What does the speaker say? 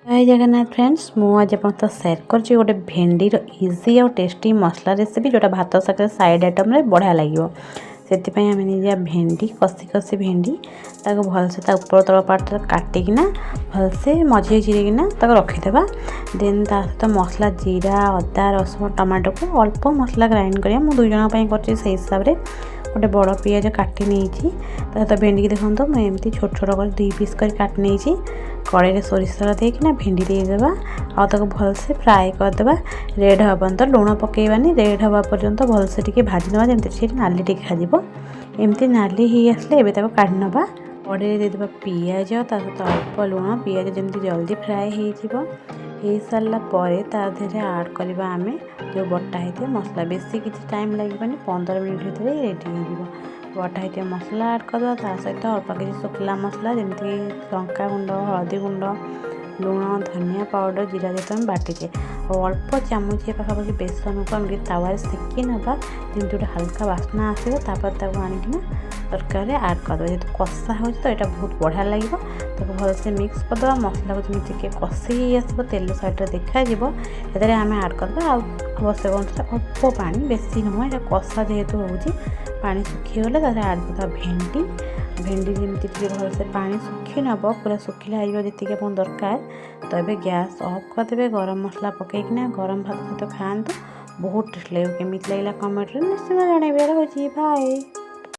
जय जगन्नाथ फ्रेंड्स मु आज आप सेयार कर गोटे भेंडीर इजी और टेस्टी मसला रेसिपी जोटा भात सागर साइड आइटम रे बढ़िया लगे से आम नहीं भेंडी कषी कषी भेंडी ताको भलसे ऊपर तल पार्ट काटिकिना भलसे मझे चिरिकिना रखीदे देन ता सहित मसला जीरा अदा रसुण टमाटो को अल्प मसला ग्राइंड करिया मु 2 जन कर हिसाब से गोटे बड़ पियाज काटी नहीं सहित भेंडी की देखो मुझे एमती छोट छोट कर 2 पीस कर काटी नहीं कड़े सोरिष तेल देना भेंडी देदेबा आउ भलसे फ्राए करदे रेड हवा तो लुण पकेबानी रेड हवा पर्यंत भलसे टी भाजीना जमी नाली टी खाजो एमती नाली ही आसले एवं काढ़ी नवा कड़े देदेबा पियाज ता सहित अल्प लुण पियाज जमी जल्दी फ्राए हो सारा पर देहरे आड करवा आम जो बटा होते मसला बेसी किसी टाइम लगे 15 मिनट भर रेडी हो बटा होते मसला आड करवा सहित अल्प किसी शुखला मसला जमी लंका गुंड हलदी गुंड लुण धनिया पाउडर जीरा देते आम बाटीचे और अल्प चामचे पाखापाखि बेसन को आम तावा सेकी नवा जमी गोटे हल्का बास्ना आसपर आनिकिना तरकार आड करदे जेहतु कषा हो तो यहाँ बहुत बढ़िया लगे भलसे मिक्स करदे मसला को जमी कषि आसो तेल साइड देखा ये आम आड करदे आवश्यक अनुसार अल्प पानी बेसी नुह ये कषा जेहेतु हो पानी सुखीगले आड करदे भेंडी भेंडी जमी भलसे पानी सुखी नब पूरा सुखिला जी दरकार तो ये गैस ऑफ करदे गरम मसला पकईकिना गरम भात सहित खातु बहुत टेस्ट लगे केमी लगे कमेंट निश्चित जनइबे रही बाय।